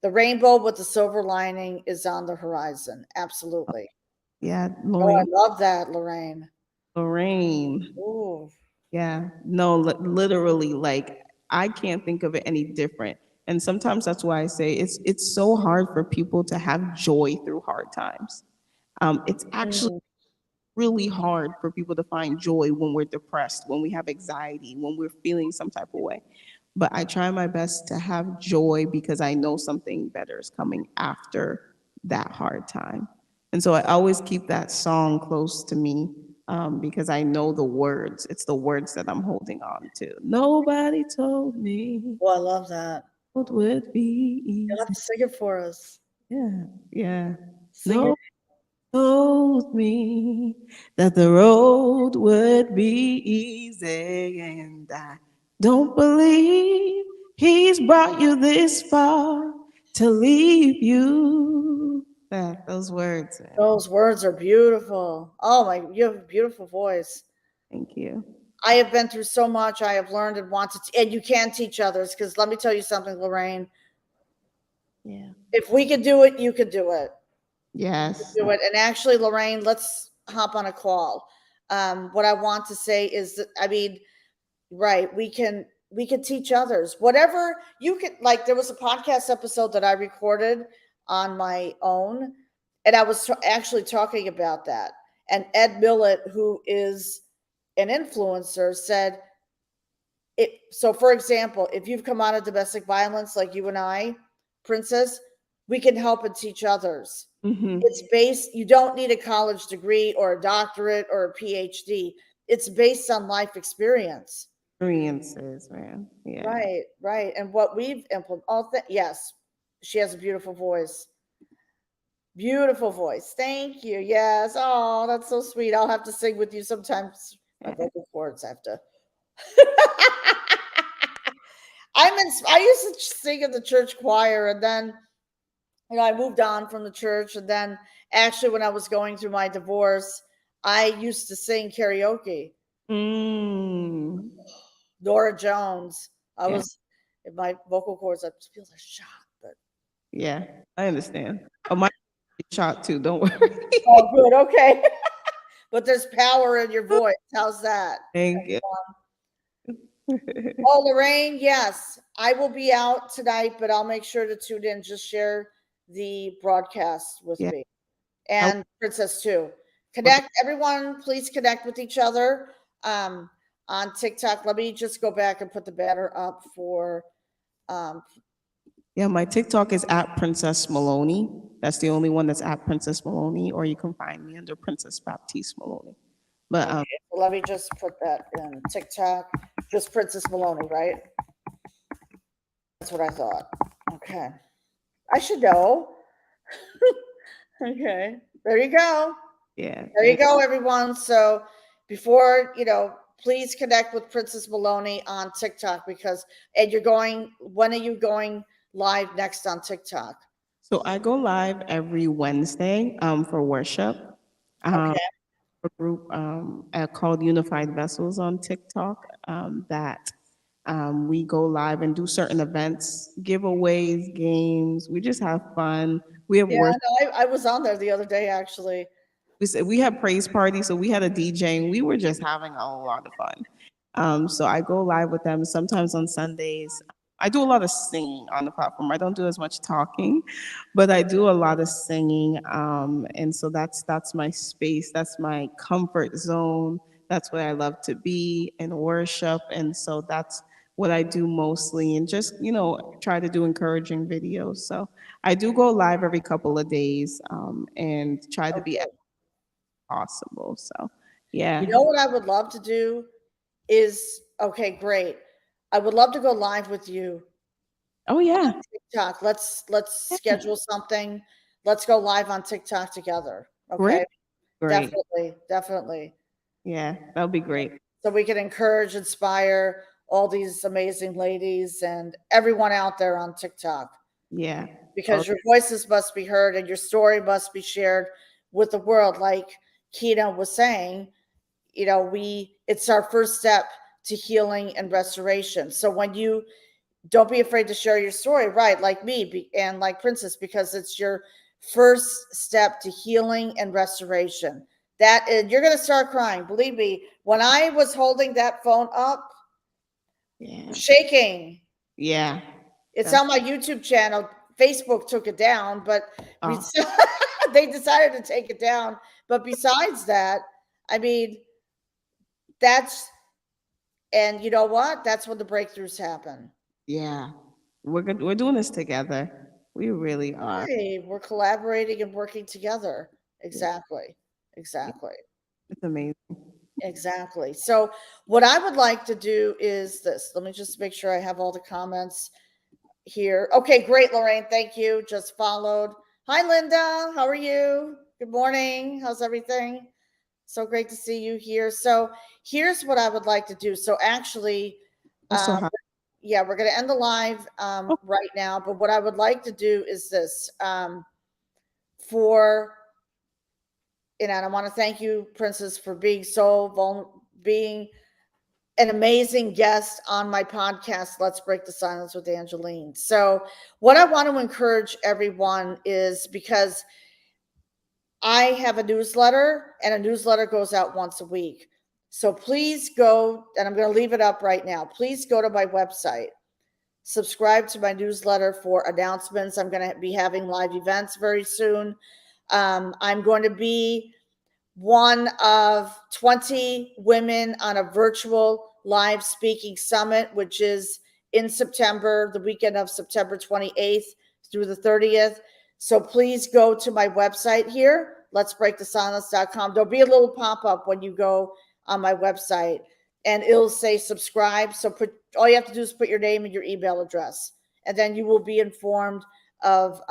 The rainbow with the silver lining is on the horizon. Absolutely. Yeah. Oh, I Lorraine. love that, Lorraine. Lorraine. Ooh. Yeah. No, literally, like I can't think of it any different. And sometimes that's why I say it's so hard for people to have joy through hard times. It's actually Mm. really hard for people to find joy when we're depressed, when we have anxiety, when we're feeling some type of way. But I try my best to have joy because I know something better is coming after that hard time. And so I always keep that song close to me because I know the words. It's the words that I'm holding on to. Nobody told me Oh, I love that. it would be You'll have easy. to sing it for us. Yeah, yeah. Sing it. No told me that the road would be easy, and I don't believe he's brought you this far to leave you. Yeah, those words, man. Those words are beautiful. Oh my, you have a beautiful voice. Thank you. I have been through so much. I have learned and wanted to, and you can teach others. Because let me tell you something, Lorraine. Yeah. If we could do it, you could do it. Yes. Do it. And actually, Lorraine, let's hop on a call. What I want to say is that I mean, right, we can teach others. Whatever you could like there was a podcast episode that I recorded on my own, and I was actually talking about that. And Ed Millett, who is an influencer, said it so for example, if you've come out of domestic violence like you and I, Princess, we can help and teach others. Mm-hmm. It's based, you don't need a college degree or a doctorate or a PhD. It's based on life experience. Experiences, man. Yeah. Right, right. And what we've implemented, yes, she has a beautiful voice. Beautiful voice. Thank you. Yes. Oh, that's so sweet. I'll have to sing with you sometimes. My Yeah. vocal cords have to. I used to sing in the church choir, and then I moved on from the church, and then actually when I was going through my divorce, I used to sing karaoke. Mm. Nora Jones. I Yeah. was in my vocal cords. I feel a shot, but Yeah. I understand. Oh, my shot too. Don't worry. oh, good, okay. But there's power in your voice. How's that? Thank you. Oh, Lorraine, yes, I will be out tonight, but I'll make sure to tune in. Just share the broadcast with Yeah. me I and Princess too. work. Connect, everyone. Please connect with each other um, on TikTok. Let me just go back and put the banner up for. Um, Yeah, my TikTok is at Princess Maloney. That's the only one that's at Princess Maloney, or you can find me under Princess Baptiste Maloney. But okay, let me just put that in TikTok. Just Princess Maloney, right? That's what I thought. Okay, I should know. Okay, there you go. yeah, There you go, everyone. So before, please connect with Princess Maloney on TikTok and when are you going live next on TikTok? so I go live every Wednesday for worship. Um, Okay. a group called Unified Vessels on TikTok that we go live and do certain events, giveaways, games. We just have fun. We have Yeah, worship. no, I was on there the other day, actually. We had praise parties, so we had a DJ, and we were just having a lot of fun. So I go live with them sometimes on Sundays. I do a lot of singing on the platform. I don't do as much talking, but I do a lot of singing, and so that's my space. That's my comfort zone. That's where I love to be in worship, and so that's what I do mostly, and just try to do encouraging videos. So I do go live every couple of days, and try to be Okay. possible. So, You yeah, know what I would love to do is okay, great. I would love to go live with you Oh on yeah. TikTok. Let's Yeah. schedule something. Let's go live on TikTok together. Great. Okay? Great. Definitely, definitely. Yeah, that would be great. So we can encourage, inspire all these amazing ladies and everyone out there on TikTok, Yeah. Oh, because your voices must be heard and your story must be shared with the world. Like Kina was saying, it's our first step to healing and restoration. So when you don't be afraid to share your story, right? Like me and like Princess, because it's your first step to healing and restoration. That is, you're going to start crying. Believe me, when I was holding that phone up, yeah. shaking, Yeah. it's That's on my YouTube channel. Facebook took it down, but oh, they decided to take it down. But besides that, I mean, that's, and you know what? That's when the breakthroughs happen. yeah. We're good. We're doing this together. We really are. Right. We're collaborating and working together. Yeah. Exactly. Yeah. Exactly. It's amazing. Exactly. So, what I would like to do is this. Let me just make sure I have all the comments here. Okay, great, Lorraine. Thank you. Just followed. Hi, Linda. How are you? Good morning. How's everything? So great to see you here. So, here's what I would like to do. So, actually, That's so um, hard. yeah, we're going to end the live Oh, right now. But what I would like to do is this. For And I want to thank you, Princess, for being being an amazing guest on my podcast, Let's Break the Silence with Angeline. So, what I want to encourage everyone is, because I have a newsletter, and a newsletter goes out once a week. So please go, and I'm going to leave it up right now. Please go to my website, subscribe to my newsletter for announcements. I'm going to be having live events very soon. I'm going to be one of 20 women on a virtual live speaking summit, which is in September, the weekend of September 28th through the 30th. So please go to my website here, letsbreakthesilence.com. There'll be a little pop-up when you go on my website, and it'll say subscribe. So all you have to do is put your name and your email address, and then you will be informed of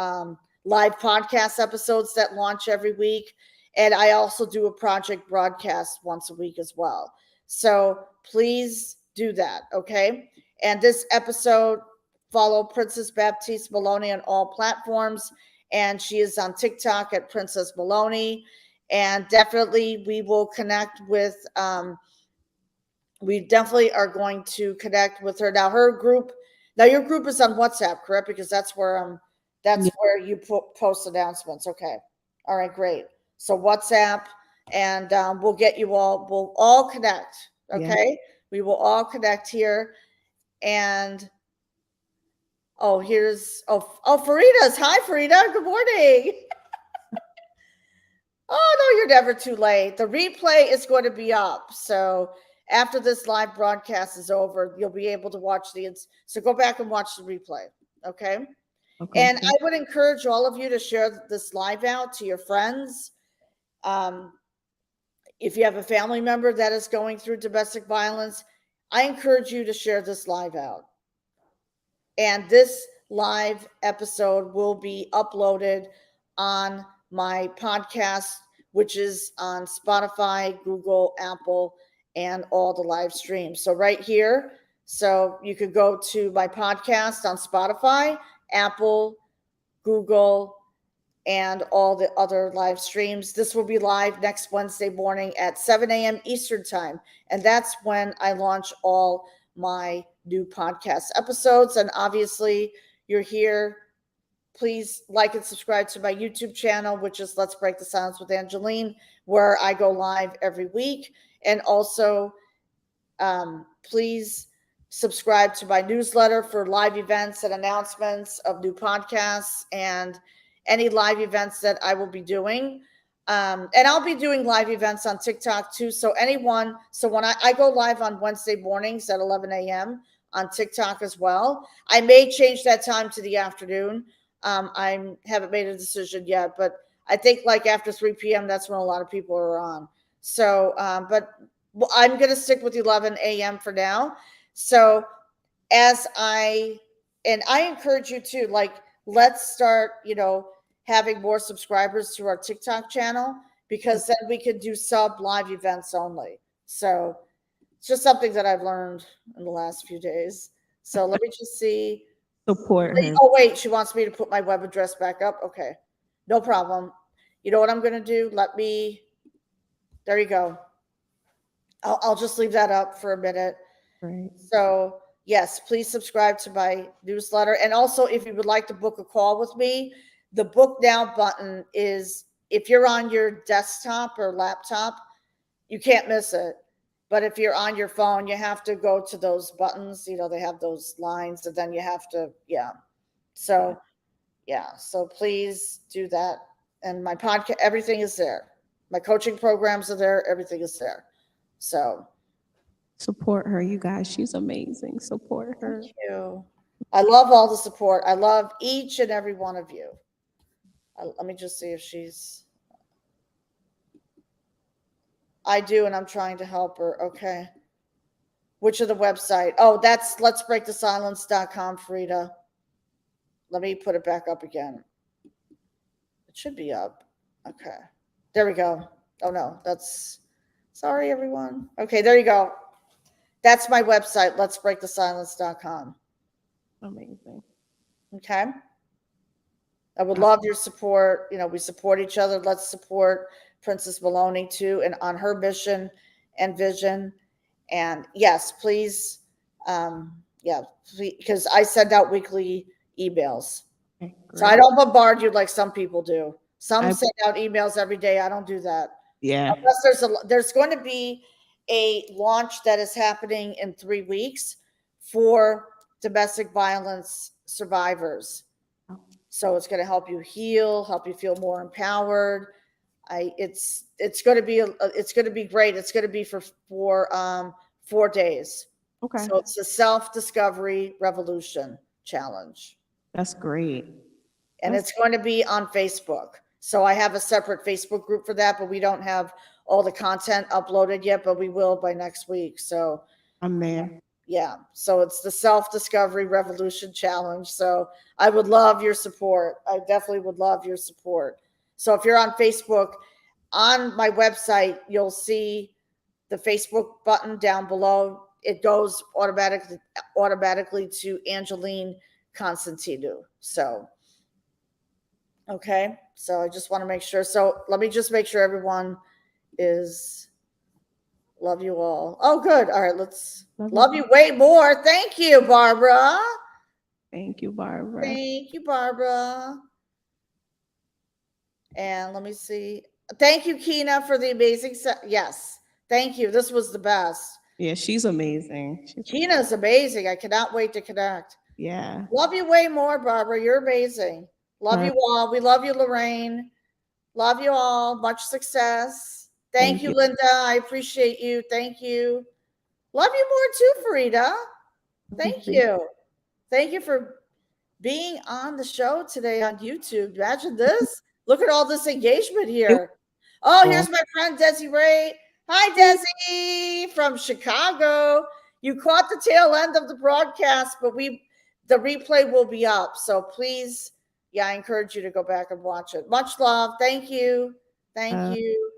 live podcast episodes that launch every week. And I also do a project broadcast once a week as well. So please do that, okay? And this episode, follow Princess Baptiste Maloney on all platforms. And she is on TikTok at Princess Maloney. And definitely we will connect with, we definitely are going to connect with her. Now your group is on WhatsApp, correct? Because that's yeah. where you post announcements. Okay. All right, great. So WhatsApp, and we'll all connect. Yeah. Okay. We will all connect here. And Farida's. Hi, Farida. Good morning. Oh, no, you're never too late. The replay is going to be up. So after this live broadcast is over, you'll be able to watch so go back and watch the replay. Okay. Okay. And I would encourage all of you to share this live out to your friends. If you have a family member that is going through domestic violence, I encourage you to share this live out. And this live episode will be uploaded on my podcast, which is on Spotify, Google, Apple, and all the live streams. So right here, so you could go to my podcast on Spotify, Apple, Google, and all the other live streams. This will be live next Wednesday morning at 7 a.m. Eastern Time. And that's when I launch all my new podcast episodes. And obviously, you're here. Please like and subscribe to my YouTube channel, which is Let's Break the Silence with Angeline, where I go live every week. And also, please subscribe to my newsletter for live events and announcements of new podcasts and any live events that I will be doing. And I'll be doing live events on TikTok too. So when I go live on Wednesday mornings at 11 a.m. on TikTok as well, I may change that time to the afternoon. I haven't made a decision yet, but I think like after 3 p.m., that's when a lot of people are on. So, but I'm going to stick with 11 a.m. for now. So and I encourage you to, like, let's start, having more subscribers to our TikTok channel, because then we could do sub live events only. So it's just something that I've learned in the last few days. So let me just see. Support her. Oh, wait, she wants me to put my web address back up. Okay, no problem. You know what I'm going to do? There you go. I'll just leave that up for a minute. Right. So yes, please subscribe to my newsletter. And also, if you would like to book a call with me, the book now button is, if you're on your desktop or laptop, you can't miss it. But if you're on your phone, you have to go to those buttons. They have those lines, and then you have to, yeah. So, yeah. So please do that. And my podcast, everything is there. My coaching programs are there. Everything is there. So Support her, you guys. She's amazing. Support her. thank you. I love all the support. I love each and every one of you. Let me just see if I do, and I'm trying to help her. Okay. Which of the website? Oh, that's letsbreakthesilence.com, Frida. Let me put it back up again. It should be up. Okay. There we go. Oh, no. Sorry, everyone. Okay, there you go. That's my website, letsbreakthesilence.com. Amazing. Okay. I would love your support. We support each other. Let's support Princess Maloney too, and on her mission and vision. And yes, please, because I send out weekly emails. Okay, So I don't bombard you like some people do. Some send out emails every day. I don't do that. Yeah. Unless there's going to be a launch that is happening in 3 weeks for domestic violence survivors. So it's going to help you heal, help you feel more empowered. It's going to be great. It's going to be for 4 days. Okay. So it's a self-discovery revolution challenge. That's great. And it's going to be on Facebook. So I have a separate Facebook group for that, but we don't have all the content uploaded yet, but we will by next week. So I'm there. Yeah. So it's the Self-Discovery Revolution Challenge. So I would love your support. I definitely would love your support. So if you're on Facebook, on my website, you'll see the Facebook button down below. It goes automatically to Angeline Constantinou. So, okay. So I just want to make sure. So let me just make sure everyone is... Love you all. Oh, good. All right, let's love you way more. Thank you, Barbara. Thank you, Barbara. Thank you, Barbara. And let me see. Thank you, Kina, for the amazing yes. Thank you. This was the best. Yeah, she's amazing. Kina's amazing. I cannot wait to connect. Yeah. Love you way more, Barbara. You're amazing. Love you all. We love you, Lorraine. Love you all. Much success. Thank you, Linda. I appreciate you. Thank you. Love you more too, Farida. Thank you. Thank you for being on the show today on YouTube. Imagine this. Look at all this engagement here. Oh, here's my friend Desiree. Hi, Desi from Chicago. You caught the tail end of the broadcast, but the replay will be up. So please, I encourage you to go back and watch it. Much love. Thank you. Thank you.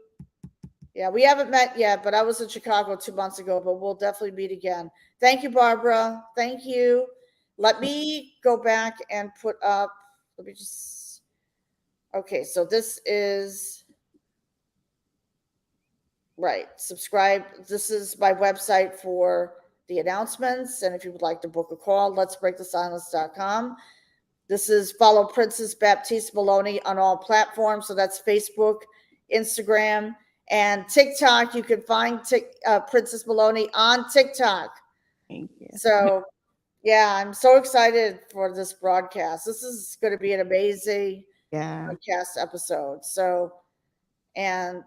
Yeah, we haven't met yet, but I was in Chicago 2 months ago, but we'll definitely meet again. Thank you, Barbara. Thank you. Let me go back and put up, okay, so this is, right, subscribe. This is my website for the announcements, and if you would like to book a call, letsbreakthesilence.com. This is follow Princess Baptiste Maloney on all platforms, so that's Facebook, Instagram, and TikTok. You can find Princess Maloney on TikTok. Thank you. So, yeah, I'm so excited for this broadcast. This is going to be an amazing broadcast episode. So, and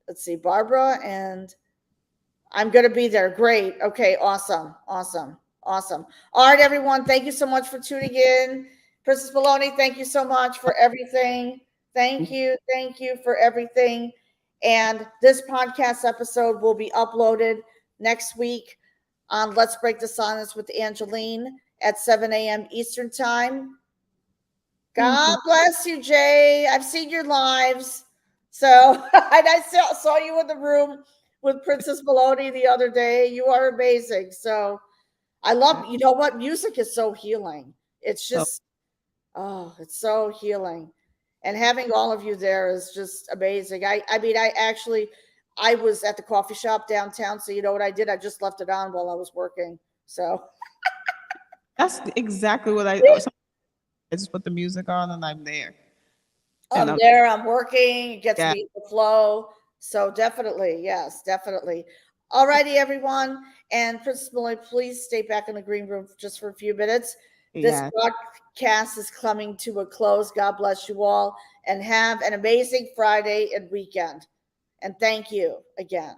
let's see, Barbara, and I'm going to be there. Great. Okay, awesome. Awesome. Awesome. All right, everyone. Thank you so much for tuning in. Princess Maloney, thank you so much for everything. Thank you. Thank you for everything. And this podcast episode will be uploaded next week, on Let's Break the Silence with Angeline at 7 a.m. Eastern Time. Thank God you. bless you, Jay. I've seen your lives. So, and I saw you in the room with Princess Maloney the other day. You are amazing. So, I love, you know what? Music is so healing. It's So just, oh, it's so healing. And having all of you there is just amazing. I mean, I was at the coffee shop downtown. So, you know what I did? I just left it on while I was working. So, that's exactly what I just put the music on and I'm there. And I'm I'm there, I'm working, it gets yeah, me in the flow. So definitely, yes, definitely. All righty, everyone. And Princess Malloy, please stay back in the green room just for a few minutes. This yeah. broadcast is coming to a close. God bless you all and have an amazing Friday and weekend. And thank you again.